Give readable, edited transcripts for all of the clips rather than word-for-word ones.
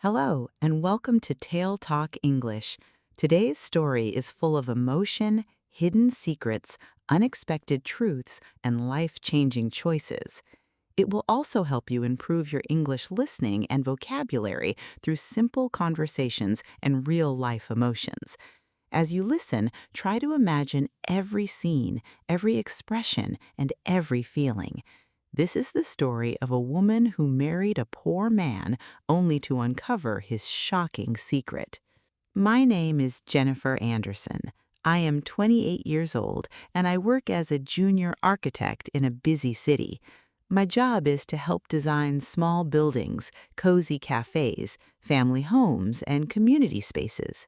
Hello, and welcome to Tale Talk English. Today's story is full of emotion, hidden secrets, unexpected truths, and life-changing choices. It will also help you improve your English listening and vocabulary through simple conversations and real-life emotions. As you listen, try to imagine every scene, every expression, and every feeling. This is the story of a woman who married a poor man only to uncover his shocking secret. My name is Jennifer Anderson. I am 28 years old and I work as a junior architect in a busy city. My job is to help design small buildings, cozy cafes, family homes, and community spaces.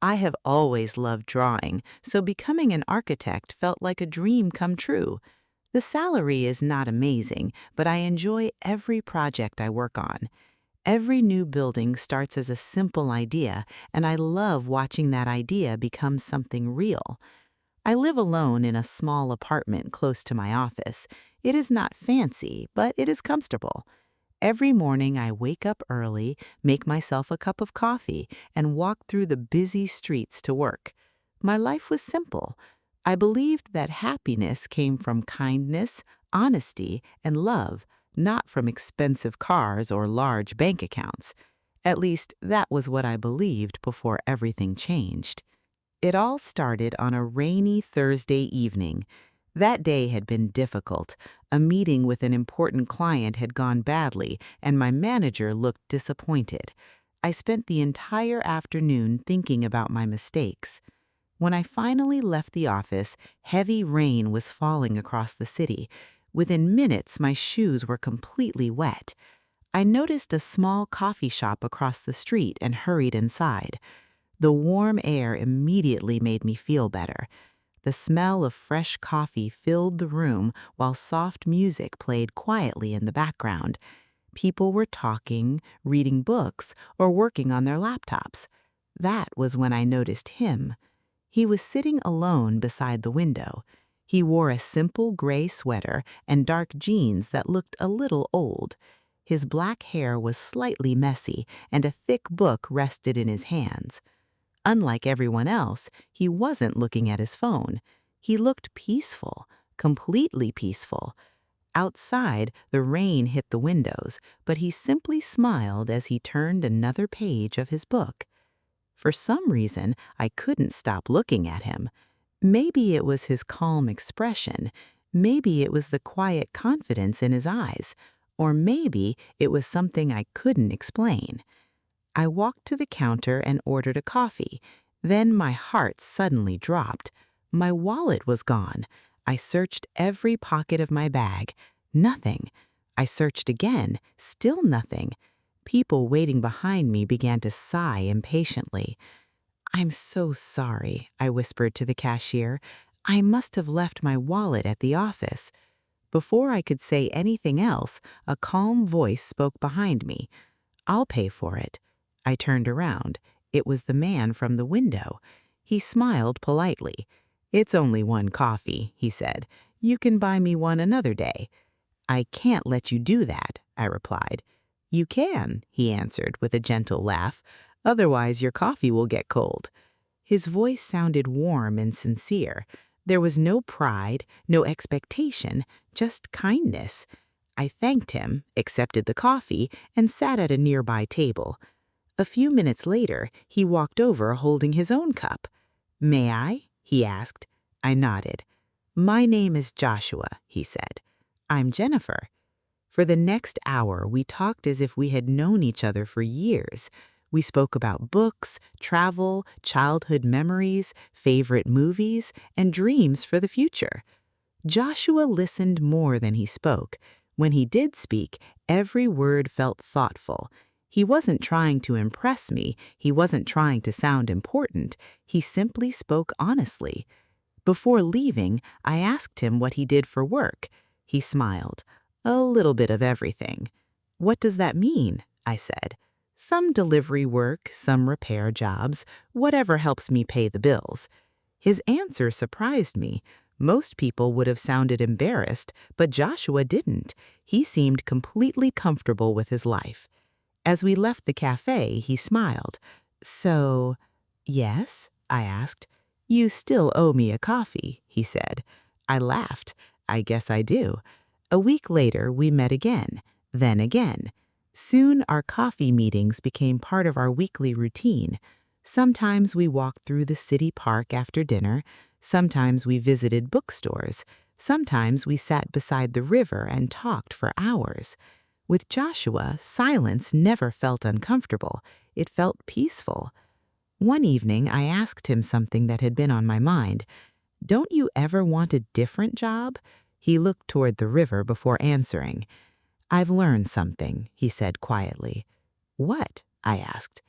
I have always loved drawing, so becoming an architect felt like a dream come true. The salary is not amazing, but I enjoy every project I work on. Every new building starts as a simple idea, and I love watching that idea become something real. I live alone in a small apartment close to my office. It is not fancy, but it is comfortable. Every morning I wake up early, make myself a cup of coffee, and walk through the busy streets to work. My life was simple. I believed that happiness came from kindness, honesty, and love, not from expensive cars or large bank accounts. At least, that was what I believed before everything changed. It all started on a rainy Thursday evening. That day had been difficult. A meeting with an important client had gone badly, and my manager looked disappointed. I spent the entire afternoon thinking about my mistakes. When I finally left the office, heavy rain was falling across the city. Within minutes, my shoes were completely wet. I noticed a small coffee shop across the street and hurried inside. The warm air immediately made me feel better. The smell of fresh coffee filled the room while soft music played quietly in the background. People were talking, reading books, or working on their laptops. That was when I noticed him. He was sitting alone beside the window. He wore a simple gray sweater and dark jeans that looked a little old. His black hair was slightly messy, and a thick book rested in his hands. Unlike everyone else, he wasn't looking at his phone. He looked peaceful, completely peaceful. Outside, the rain hit the windows, but he simply smiled as he turned another page of his book. For some reason, I couldn't stop looking at him. Maybe it was his calm expression, maybe it was the quiet confidence in his eyes, or maybe it was something I couldn't explain. I walked to the counter and ordered a coffee. Then my heart suddenly dropped. My wallet was gone. I searched every pocket of my bag. Nothing. I searched again. Still nothing. People waiting behind me began to sigh impatiently. "I'm so sorry," I whispered to the cashier. "I must have left my wallet at the office." Before I could say anything else, a calm voice spoke behind me. "I'll pay for it." I turned around. It was the man from the window. He smiled politely. "It's only one coffee," he said. "You can buy me one another day." "I can't let you do that," I replied. "You can," he answered with a gentle laugh. "Otherwise your coffee will get cold." His voice sounded warm and sincere. There was no pride, no expectation, just kindness. I thanked him, accepted the coffee, and sat at a nearby table. A few minutes later, he walked over holding his own cup. "May I?" he asked. I nodded. "My name is Joshua," he said. "I'm Jennifer." For the next hour, we talked as if we had known each other for years. We spoke about books, travel, childhood memories, favorite movies, and dreams for the future. Joshua listened more than he spoke. When he did speak, every word felt thoughtful. He wasn't trying to impress me, he wasn't trying to sound important, he simply spoke honestly. Before leaving, I asked him what he did for work. He smiled. "A little bit of everything." "What does that mean?" I said. "Some delivery work, some repair jobs, whatever helps me pay the bills." His answer surprised me. Most people would have sounded embarrassed, but Joshua didn't. He seemed completely comfortable with his life. As we left the cafe, he smiled. So, yes, I asked. You still owe me a coffee, he said. I laughed. I guess I do. A week later, we met again, then again. Soon, our coffee meetings became part of our weekly routine. Sometimes we walked through the city park after dinner. Sometimes we visited bookstores. Sometimes we sat beside the river and talked for hours. With Joshua, silence never felt uncomfortable. It felt peaceful. One evening, I asked him something that had been on my mind. Don't you ever want a different job? He looked toward the river before answering. I've learned something, he said quietly. What? I asked.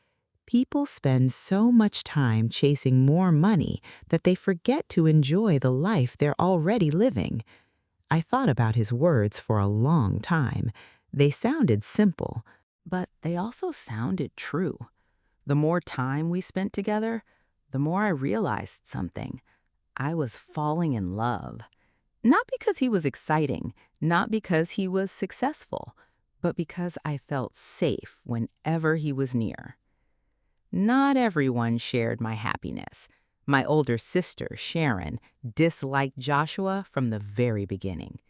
People spend so much time chasing more money that they forget to enjoy the life they're already living. I thought about his words for a long time. They sounded simple, but they also sounded true. The more time we spent together, the more I realized something. I was falling in love. Not because he was exciting, not because he was successful, but because I felt safe whenever he was near. Not everyone shared my happiness. My older sister, Sharon, disliked Joshua from the very beginning.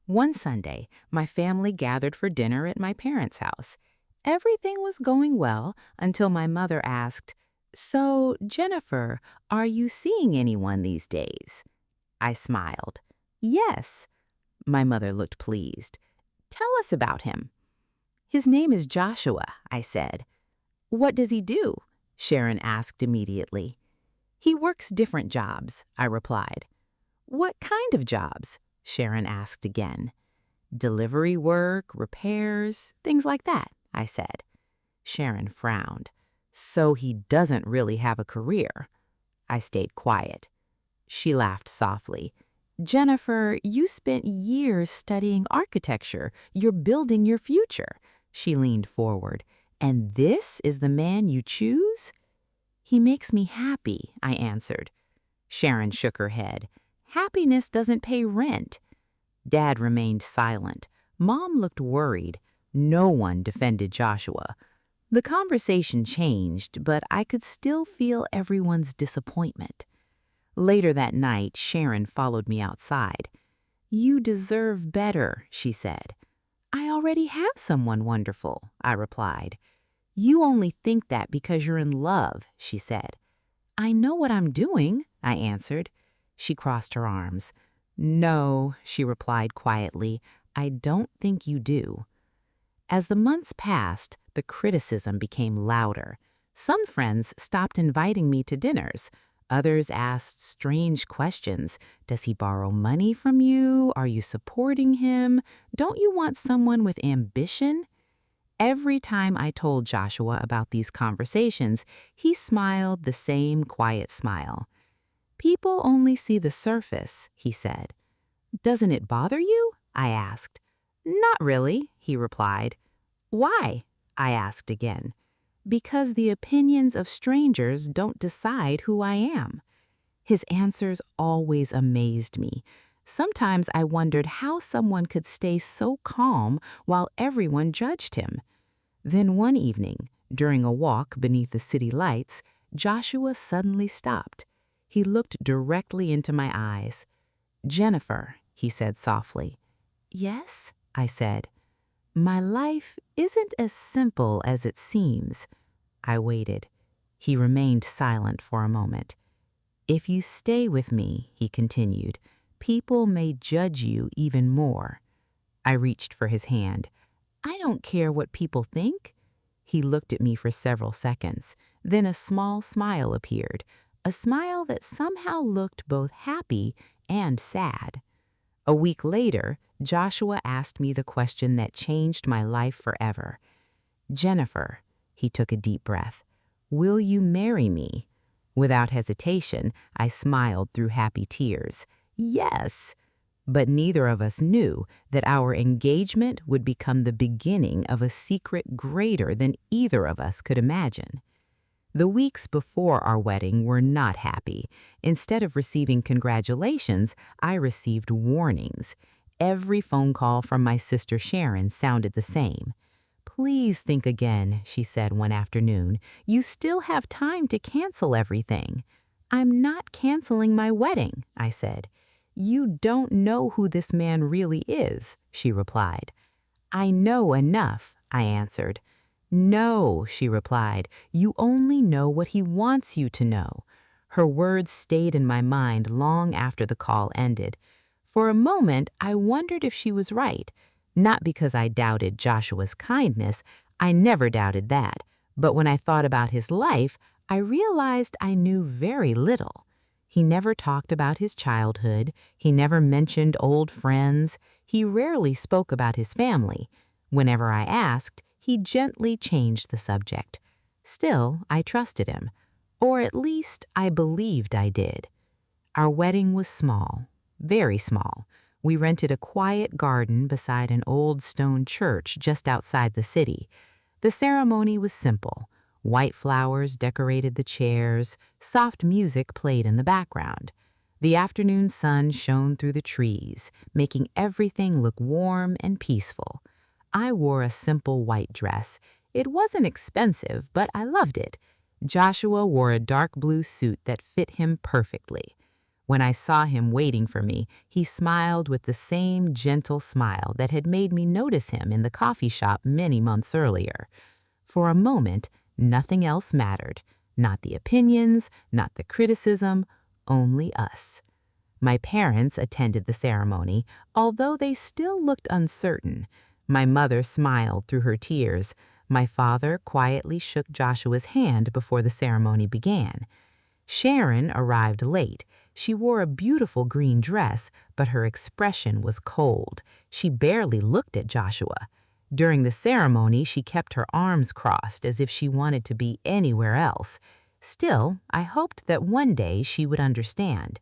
One Sunday, my family gathered for dinner at my parents' house. Everything was going well until my mother asked, "So, Jennifer, are you seeing anyone these days?" I smiled. "Yes." My mother looked pleased. "Tell us about him." "His name is Joshua," I said. "What does he do?" Sharon asked immediately. "He works different jobs," I replied. "What kind of jobs?" Sharon asked again. "Delivery work, repairs, things like that," I said. Sharon frowned. "So he doesn't really have a career." I stayed quiet. She laughed softly. "Jennifer, you spent years studying architecture. You're building your future." She leaned forward. "And this is the man you choose?" "He makes me happy," I answered. Sharon shook her head. "Happiness doesn't pay rent." Dad remained silent. Mom looked worried. No one defended Joshua. The conversation changed, but I could still feel everyone's disappointment. Later that night, Sharon followed me outside. "You deserve better," she said. "I already have someone wonderful," I replied. "You only think that because you're in love," she said. "I know what I'm doing," I answered. She crossed her arms. "No," she replied quietly, "I don't think you do." As the months passed, the criticism became louder. Some friends stopped inviting me to dinners. Others asked strange questions. "Does he borrow money from you? Are you supporting him? Don't you want someone with ambition?" Every time I told Joshua about these conversations, he smiled the same quiet smile. "People only see the surface," he said. "Doesn't it bother you?" I asked. "Not really," he replied. "Why?" I asked again. "Because the opinions of strangers don't decide who I am." His answers always amazed me. Sometimes I wondered how someone could stay so calm while everyone judged him. Then one evening, during a walk beneath the city lights, Joshua suddenly stopped. He looked directly into my eyes. "Jennifer," he said softly. "Yes?" I said. "My life isn't as simple as it seems." I waited. He remained silent for a moment. "If you stay with me," he continued, "people may judge you even more." I reached for his hand. "I don't care what people think." He looked at me for several seconds. Then a small smile appeared, a smile that somehow looked both happy and sad. A week later, Joshua asked me the question that changed my life forever. "Jennifer," he took a deep breath, "will you marry me?" Without hesitation, I smiled through happy tears. "Yes." But neither of us knew that our engagement would become the beginning of a secret greater than either of us could imagine. The weeks before our wedding were not happy. Instead of receiving congratulations, I received warnings. Every phone call from my sister Sharon sounded the same. Please think again, she said one afternoon. You still have time to cancel everything. I'm not canceling my wedding, I said. You don't know who this man really is, she replied. I know enough, I answered. No, she replied, you only know what he wants you to know. Her words stayed in my mind long after the call ended. For a moment, I wondered if she was right. Not because I doubted Joshua's kindness, I never doubted that. But when I thought about his life, I realized I knew very little. He never talked about his childhood. He never mentioned old friends. He rarely spoke about his family. Whenever I asked, he gently changed the subject. Still, I trusted him. Or at least, I believed I did. Our wedding was small, very small. We rented a quiet garden beside an old stone church just outside the city. The ceremony was simple. White flowers decorated the chairs, soft music played in the background. The afternoon sun shone through the trees, making everything look warm and peaceful. I wore a simple white dress. It wasn't expensive, but I loved it. Joshua wore a dark blue suit that fit him perfectly. When I saw him waiting for me, he smiled with the same gentle smile that had made me notice him in the coffee shop many months earlier. For a moment, nothing else mattered. Not the opinions, not the criticism, only us. My parents attended the ceremony, although they still looked uncertain. My mother smiled through her tears. My father quietly shook Joshua's hand before the ceremony began. Sharon arrived late. She wore a beautiful green dress, but her expression was cold. She barely looked at Joshua. During the ceremony, she kept her arms crossed as if she wanted to be anywhere else. Still, I hoped that one day she would understand.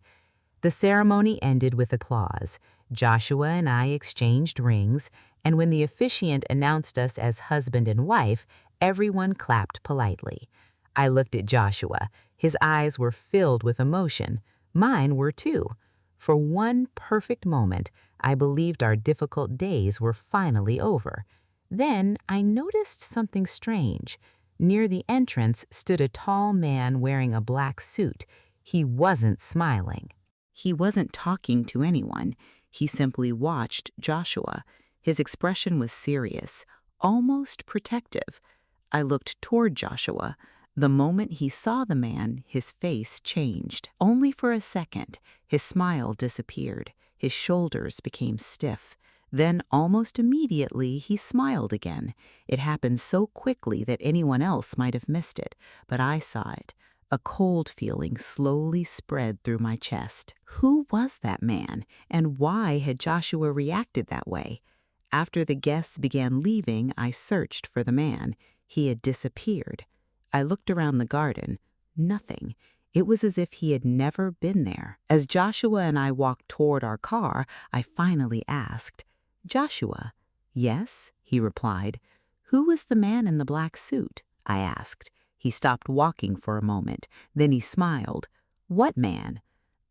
The ceremony ended with applause. Joshua and I exchanged rings, and when the officiant announced us as husband and wife, everyone clapped politely. I looked at Joshua. His eyes were filled with emotion. Mine were too. For one perfect moment, I believed our difficult days were finally over. Then I noticed something strange. Near the entrance stood a tall man wearing a black suit. He wasn't smiling. He wasn't talking to anyone. He simply watched Joshua. His expression was serious, almost protective. I looked toward Joshua. The moment he saw the man, his face changed. Only for a second, his smile disappeared. His shoulders became stiff. Then, almost immediately, he smiled again. It happened so quickly that anyone else might have missed it, but I saw it. A cold feeling slowly spread through my chest. Who was that man, and why had Joshua reacted that way? After the guests began leaving, I searched for the man. He had disappeared. I looked around the garden. Nothing. It was as if he had never been there. As Joshua and I walked toward our car, I finally asked, "Joshua?" "Yes," he replied. "Who was the man in the black suit?" I asked. He stopped walking for a moment. Then he smiled. "What man?"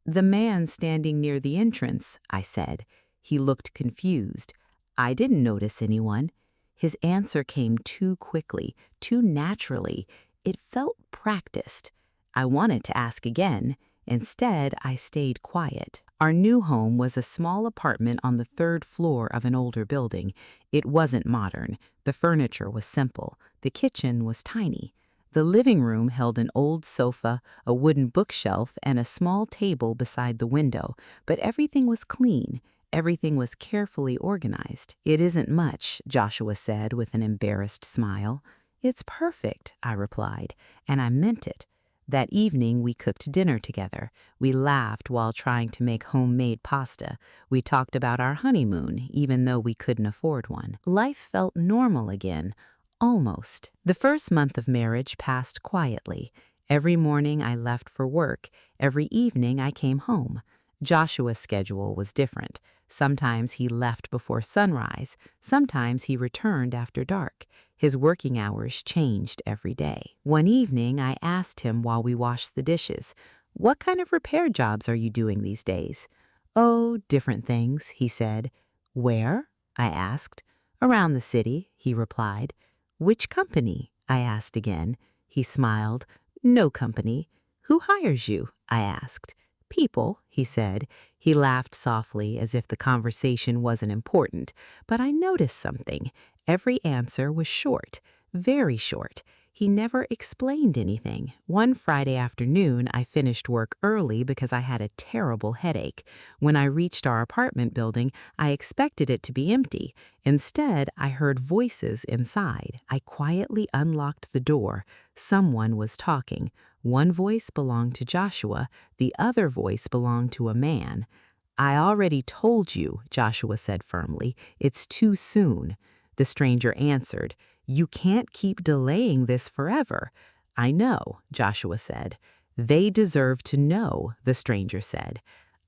"The man standing near the entrance," I said. He looked confused. "I didn't notice anyone." His answer came too quickly, too naturally. It felt practiced. I wanted to ask again. Instead, I stayed quiet. Our new home was a small apartment on the third floor of an older building. It wasn't modern. The furniture was simple. The kitchen was tiny. The living room held an old sofa, a wooden bookshelf, and a small table beside the window, but everything was clean. Everything was carefully organized. "It isn't much," Joshua said with an embarrassed smile. "It's perfect," I replied, and I meant it. That evening, we cooked dinner together. We laughed while trying to make homemade pasta. We talked about our honeymoon, even though we couldn't afford one. Life felt normal again. Almost. The first month of marriage passed quietly. Every morning I left for work. Every evening I came home. Joshua's schedule was different. Sometimes he left before sunrise. Sometimes he returned after dark. His working hours changed every day. One evening I asked him while we washed the dishes, "What kind of repair jobs are you doing these days?" "Oh, different things," he said. "Where?" I asked. "Around the city," he replied. "Which company?" I asked again. He smiled. "No company." "Who hires you?" I asked. "People," he said. He laughed softly as if the conversation wasn't important, but I noticed something. Every answer was short, very short. He never explained anything. One Friday afternoon, I finished work early because I had a terrible headache. When I reached our apartment building, I expected it to be empty. Instead, I heard voices inside. I quietly unlocked the door. Someone was talking. One voice belonged to Joshua, the other voice belonged to a man. "I already told you," Joshua said firmly. "It's too soon." The stranger answered, "You can't keep delaying this forever." "I know," Joshua said. "They deserve to know," the stranger said.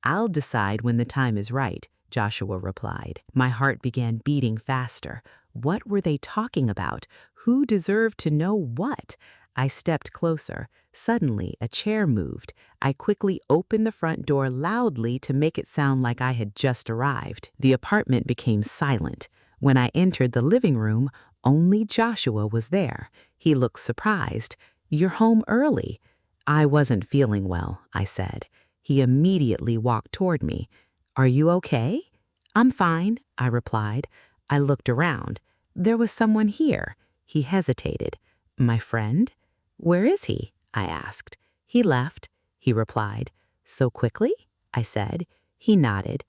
"I'll decide when the time is right," Joshua replied. My heart began beating faster. What were they talking about? Who deserved to know what? I stepped closer. Suddenly, a chair moved. I quickly opened the front door loudly to make it sound like I had just arrived. The apartment became silent. When I entered the living room, only Joshua was there. He looked surprised. "You're home early." "I wasn't feeling well," I said. He immediately walked toward me. "Are you okay?" "I'm fine," I replied. I looked around. There was someone here. He hesitated. "My friend?" "Where is he?" I asked. "He left," he replied. "So quickly?" I said. He nodded.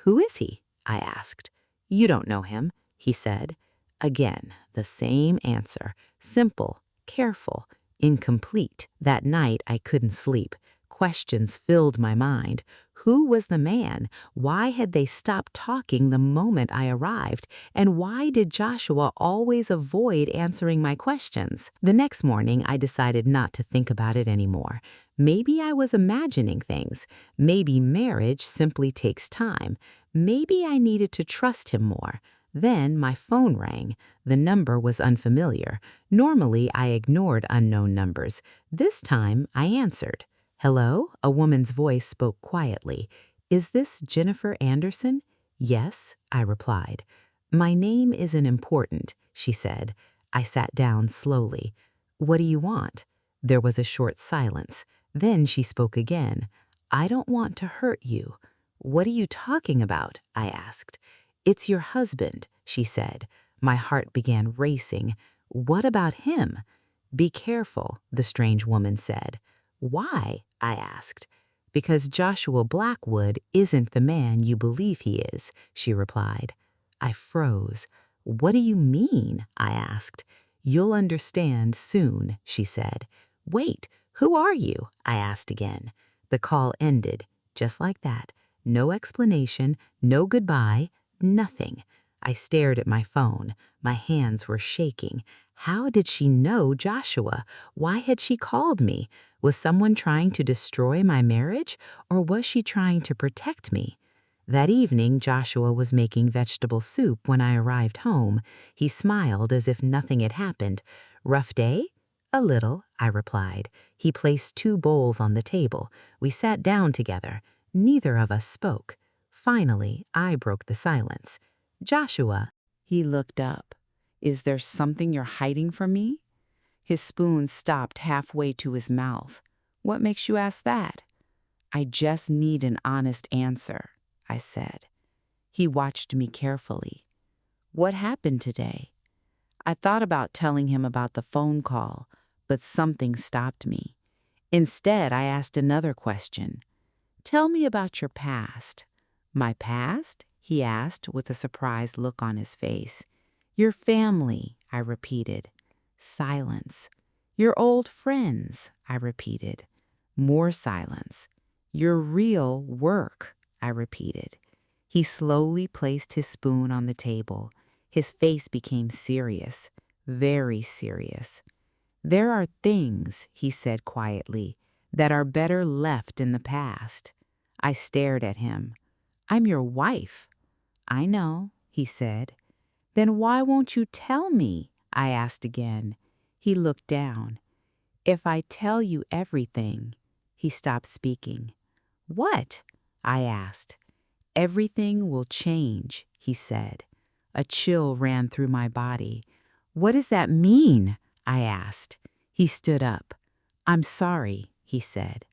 "Who is he?" I asked. "You don't know him," he said. Again, the same answer. Simple, careful, incomplete. That night, I couldn't sleep. Questions filled my mind. Who was the man? Why had they stopped talking the moment I arrived? And why did Joshua always avoid answering my questions? The next morning, I decided not to think about it anymore. Maybe I was imagining things. Maybe marriage simply takes time. Maybe I needed to trust him more. Then my phone rang. The number was unfamiliar. Normally, I ignored unknown numbers. This time, I answered. "Hello?" A woman's voice spoke quietly. "Is this Jennifer Anderson?" "Yes," I replied. "My name isn't important," she said. I sat down slowly. "What do you want?" There was a short silence. Then she spoke again. "I don't want to hurt you." "What are you talking about?" I asked. "It's your husband," she said. My heart began racing. "What about him?" "Be careful," the strange woman said. "Why?" I asked. "Because Joshua Blackwood isn't the man you believe he is," she replied. I froze. "What do you mean?" I asked. "You'll understand soon," she said. "Wait, who are you?" I asked again. The call ended, just like that. No explanation, no goodbye, nothing. I stared at my phone. My hands were shaking. How did she know Joshua? Why had she called me? Was someone trying to destroy my marriage, or was she trying to protect me? That evening, Joshua was making vegetable soup when I arrived home. He smiled as if nothing had happened. "Rough day?" "A little," I replied. He placed 2 bowls on the table. We sat down together. Neither of us spoke. Finally, I broke the silence. "Joshua." He looked up. "Is there something you're hiding from me?" His spoon stopped halfway to his mouth. "What makes you ask that?" "I just need an honest answer," I said. He watched me carefully. "What happened today?" I thought about telling him about the phone call, but something stopped me. Instead, I asked another question. "Tell me about your past." "My past?" he asked with a surprised look on his face. "Your family," I repeated. Silence. "Your old friends," I repeated. More silence. "Your real work," I repeated. He slowly placed his spoon on the table. His face became serious, very serious. "There are things," he said quietly, "that are better left in the past." I stared at him. "I'm your wife." "I know," he said. "Then why won't you tell me?" I asked again. He looked down. "If I tell you everything." He stopped speaking. "What?" I asked. "Everything will change," he said. A chill ran through my body. "What does that mean?" I asked. He stood up. "I'm sorry," he said.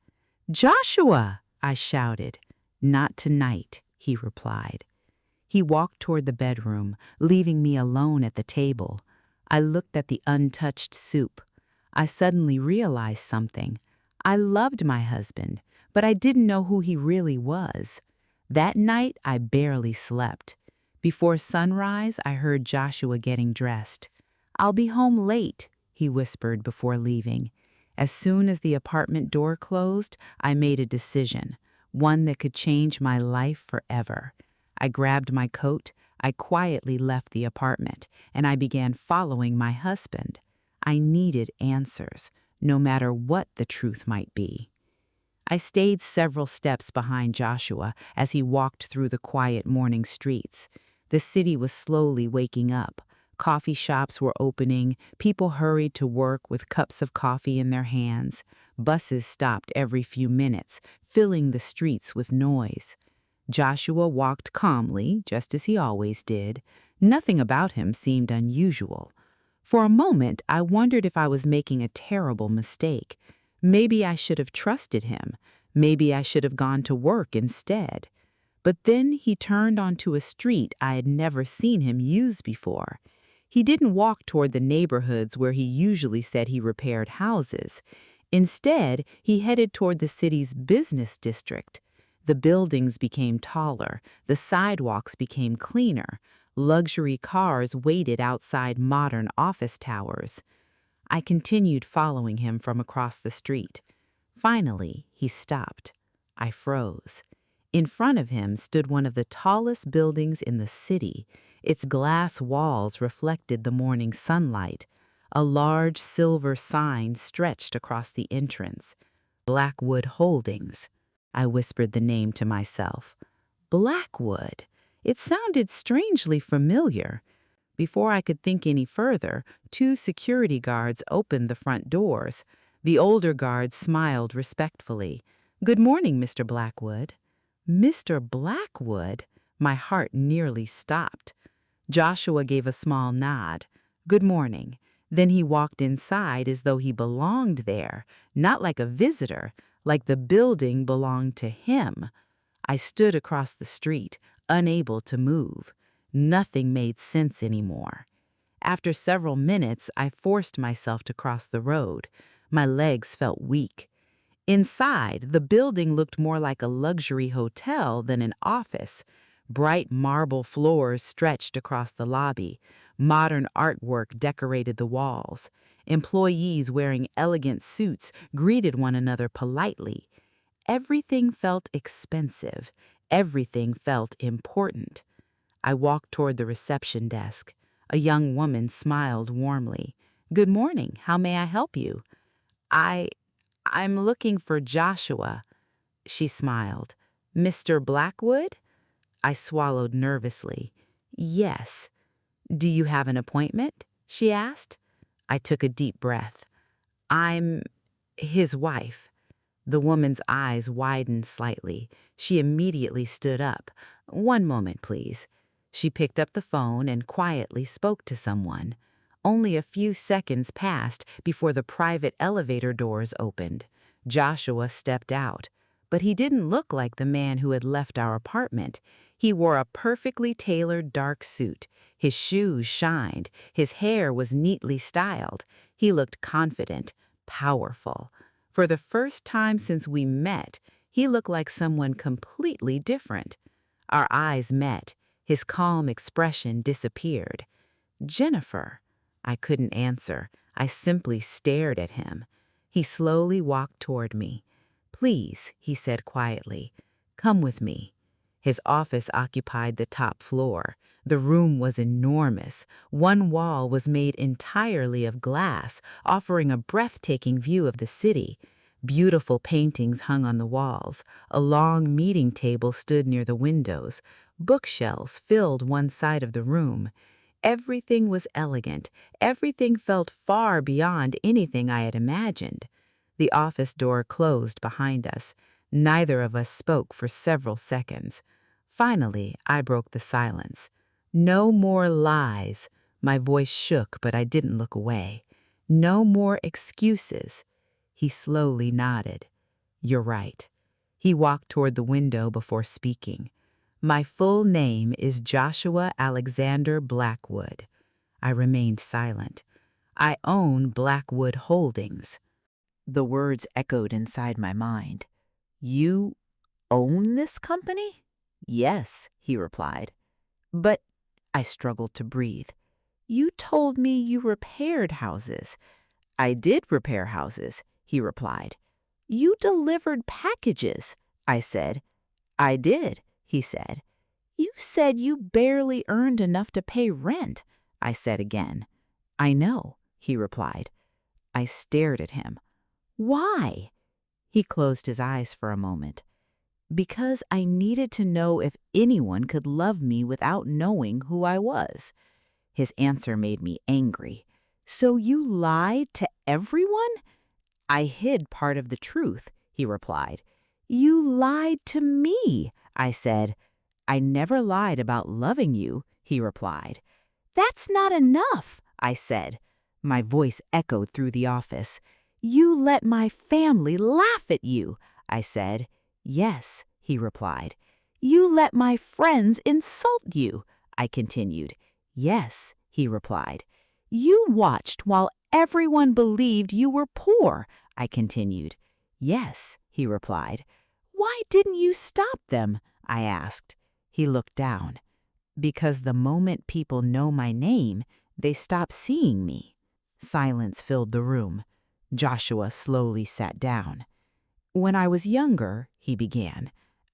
"Joshua!" I shouted. "Not tonight," he replied. He walked toward the bedroom, leaving me alone at the table. I looked at the untouched soup. I suddenly realized something. I loved my husband, but I didn't know who he really was. That night, I barely slept. Before sunrise, I heard Joshua getting dressed. "I'll be home late," he whispered before leaving. As soon as the apartment door closed, I made a decision, one that could change my life forever. I grabbed my coat, I quietly left the apartment, and I began following my husband. I needed answers, no matter what the truth might be. I stayed several steps behind Joshua as he walked through the quiet morning streets. The city was slowly waking up. Coffee shops were opening, people hurried to work with cups of coffee in their hands. Buses stopped every few minutes, filling the streets with noise. Joshua walked calmly, just as he always did. Nothing about him seemed unusual. For a moment, I wondered if I was making a terrible mistake. Maybe I should have trusted him. Maybe I should have gone to work instead. But then he turned onto a street I had never seen him use before. He didn't walk toward the neighborhoods where he usually said he repaired houses. Instead, he headed toward the city's business district. The buildings became taller, the sidewalks became cleaner, luxury cars waited outside modern office towers. I continued following him from across the street. Finally, he stopped. I froze. In front of him stood one of the tallest buildings in the city. Its glass walls reflected the morning sunlight. A large silver sign stretched across the entrance. Blackwood Holdings. I whispered the name to myself. Blackwood. It sounded strangely familiar. Before I could think any further, two security guards opened the front doors. The older guard smiled respectfully. "Good morning, Mr. Blackwood." "Mr. Blackwood?" My heart nearly stopped. Joshua gave a small nod. "Good morning." Then he walked inside as though he belonged there, not like a visitor, like the building belonged to him. I stood across the street, unable to move. Nothing made sense anymore. After several minutes, I forced myself to cross the road. My legs felt weak. Inside, the building looked more like a luxury hotel than an office. Bright marble floors stretched across the lobby. Modern artwork decorated the walls. Employees wearing elegant suits greeted one another politely. Everything felt expensive. Everything felt important. I walked toward the reception desk. A young woman smiled warmly. "Good morning. How may I help you?" I'm looking for Joshua." She smiled. "Mr. Blackwood?" I swallowed nervously. "Yes." "Do you have an appointment?" she asked. I took a deep breath. "I'm his wife." The woman's eyes widened slightly. She immediately stood up. "One moment, please." She picked up the phone and quietly spoke to someone. Only a few seconds passed before the private elevator doors opened. Joshua stepped out. But he didn't look like the man who had left our apartment. He wore a perfectly tailored dark suit. His shoes shined. His hair was neatly styled. He looked confident, powerful. For the first time since we met, he looked like someone completely different. Our eyes met. His calm expression disappeared. "Jennifer." I couldn't answer. I simply stared at him. He slowly walked toward me. "Please," he said quietly, "come with me." His office occupied the top floor. The room was enormous. One wall was made entirely of glass, offering a breathtaking view of the city. Beautiful paintings hung on the walls. A long meeting table stood near the windows. Bookshelves filled one side of the room. Everything was elegant. Everything felt far beyond anything I had imagined. The office door closed behind us. Neither of us spoke for several seconds. Finally, I broke the silence. "No more lies. My voice shook, but I didn't look away. No more excuses. He slowly nodded. You're right. He walked toward the window before speaking. My full name is Joshua Alexander Blackwood. I remained silent. I own Blackwood Holdings. The words echoed inside my mind. You own this company? Yes, he replied. But I struggled to breathe. You told me you repaired houses. I did repair houses, he replied. You delivered packages, I said. I did, he said. You said you barely earned enough to pay rent, I said again. I know, he replied. I stared at him. Why? He closed his eyes for a moment. Because I needed to know if anyone could love me without knowing who I was. His answer made me angry. So you lied to everyone? I hid part of the truth, he replied. You lied to me, I said. I never lied about loving you, he replied. That's not enough, I said. My voice echoed through the office. You let my family laugh at you, I said. Yes, he replied. You let my friends insult you, I continued. Yes, he replied. You watched while everyone believed you were poor, I continued. Yes, he replied. Why didn't you stop them? I asked. He looked down. Because the moment people know my name, they stop seeing me. Silence filled the room. Joshua slowly sat down. When I was younger, he began,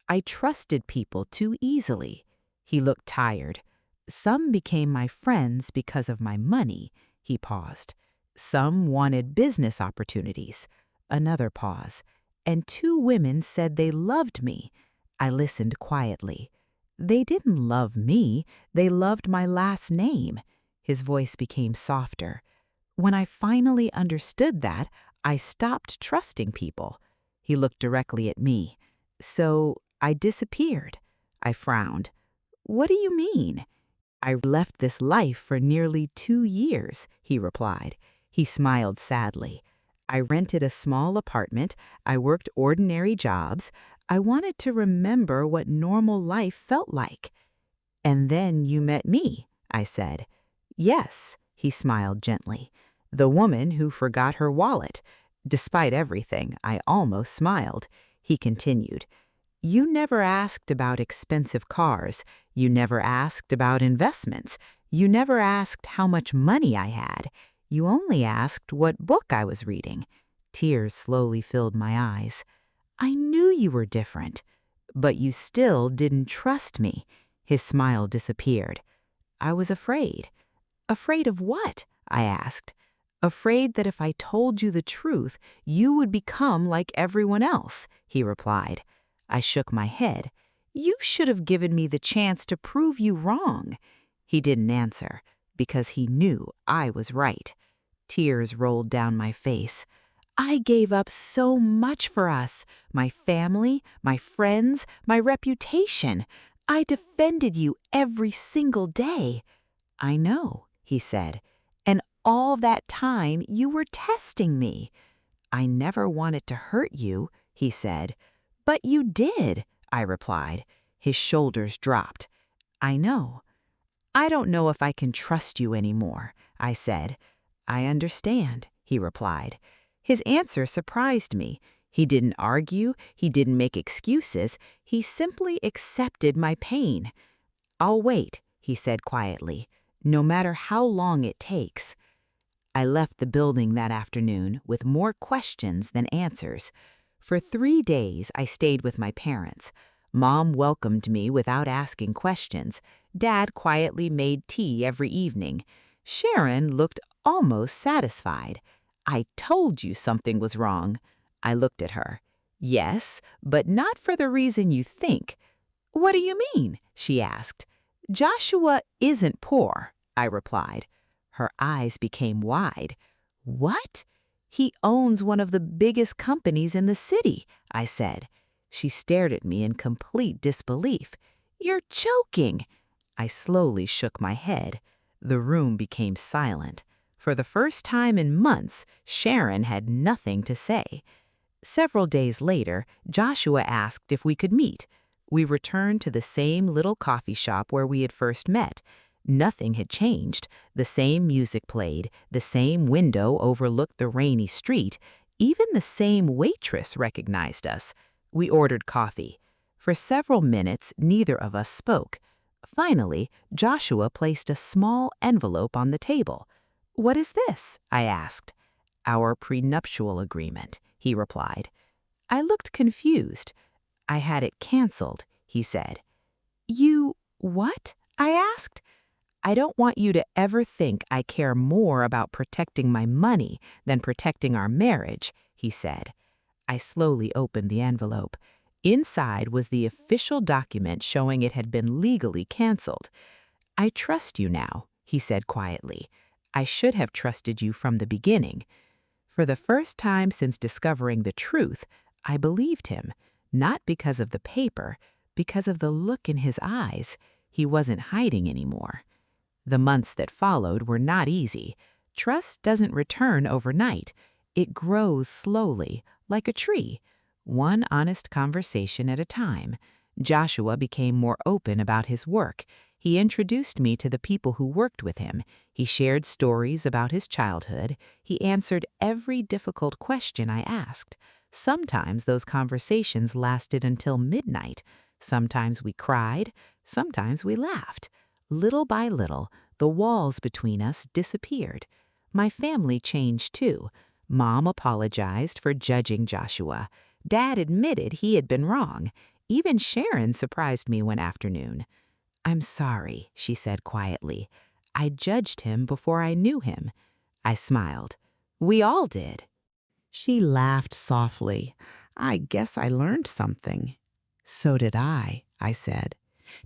I trusted people too easily. He looked tired. Some became my friends because of my money. He paused. Some wanted business opportunities. Another pause. And 2 women said they loved me. I listened quietly. They didn't love me. They loved my last name. His voice became softer. When I finally understood that, I stopped trusting people. He looked directly at me. So I disappeared. I frowned. What do you mean? I left this life for nearly 2 years, he replied. He smiled sadly. I rented a small apartment. I worked ordinary jobs. I wanted to remember what normal life felt like. And then you met me, I said. Yes, he smiled gently. The woman who forgot her wallet. Despite everything, I almost smiled. He continued. You never asked about expensive cars. You never asked about investments. You never asked how much money I had. You only asked what book I was reading. Tears slowly filled my eyes. I knew you were different, but you still didn't trust me. His smile disappeared. I was afraid. Afraid of what? I asked. Afraid that if I told you the truth, you would become like everyone else, he replied. I shook my head. You should have given me the chance to prove you wrong. He didn't answer, because he knew I was right. Tears rolled down my face. I gave up so much for us, my family, my friends, my reputation. I defended you every single day. I know, he said, and all that time you were testing me. I never wanted to hurt you, he said. But you did, I replied. His shoulders dropped. I know. I don't know if I can trust you anymore, I said. I understand, he replied. His answer surprised me. He didn't argue, he didn't make excuses, he simply accepted my pain. I'll wait, he said quietly, no matter how long it takes. I left the building that afternoon with more questions than answers. For 3 days, I stayed with my parents. Mom welcomed me without asking questions. Dad quietly made tea every evening. Sharon looked almost satisfied. I told you something was wrong. I looked at her. Yes, but not for the reason you think. What do you mean? She asked. Joshua isn't poor, I replied. Her eyes became wide. What? He owns one of the biggest companies in the city, I said. She stared at me in complete disbelief. You're joking. I slowly shook my head. The room became silent. For the first time in months, Sharon had nothing to say. Several days later, Joshua asked if we could meet. We returned to the same little coffee shop where we had first met. Nothing had changed. The same music played, the same window overlooked the rainy street. Even the same waitress recognized us. We ordered coffee. For several minutes, neither of us spoke. Finally, Joshua placed a small envelope on the table. "What is this?" I asked. "Our prenuptial agreement," he replied. I looked confused. "I had it canceled," he said. "You what?" I asked. "I don't want you to ever think I care more about protecting my money than protecting our marriage," he said. I slowly opened the envelope. Inside was the official document showing it had been legally canceled. "I trust you now," he said quietly. "I should have trusted you from the beginning." For the first time since discovering the truth, I believed him, not because of the paper, because of the look in his eyes. He wasn't hiding anymore. The months that followed were not easy. Trust doesn't return overnight. It grows slowly, like a tree, one honest conversation at a time. Joshua became more open about his work. He introduced me to the people who worked with him. He shared stories about his childhood. He answered every difficult question I asked. Sometimes those conversations lasted until midnight. Sometimes we cried. Sometimes we laughed. Little by little, the walls between us disappeared. My family changed too. Mom apologized for judging Joshua. Dad admitted he had been wrong. Even Sharon surprised me one afternoon. "I'm sorry," she said quietly. "I judged him before I knew him." I smiled. "We all did." She laughed softly. "I guess I learned something." "So did I said.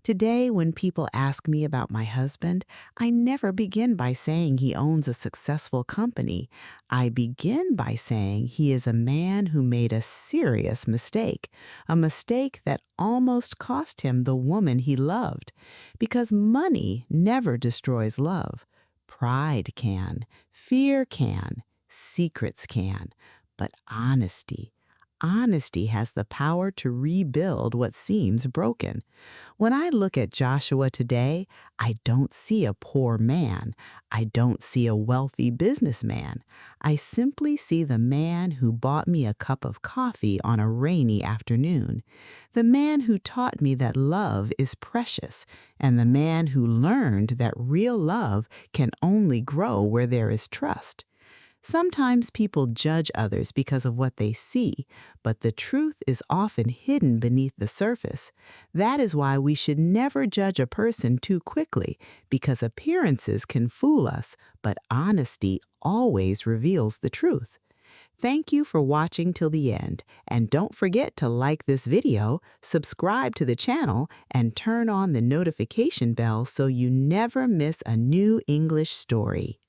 "Today, when people ask me about my husband, I never begin by saying he owns a successful company. I begin by saying he is a man who made a serious mistake, a mistake that almost cost him the woman he loved. Because money never destroys love. Pride can, fear can, secrets can, but honesty has the power to rebuild what seems broken. When I look at Joshua today, I don't see a poor man. I don't see a wealthy businessman. I simply see the man who bought me a cup of coffee on a rainy afternoon, the man who taught me that love is precious, and the man who learned that real love can only grow where there is trust. Sometimes people judge others because of what they see, but the truth is often hidden beneath the surface. That is why we should never judge a person too quickly, because appearances can fool us, but honesty always reveals the truth. Thank you for watching till the end, and don't forget to like this video, subscribe to the channel, and turn on the notification bell so you never miss a new English story.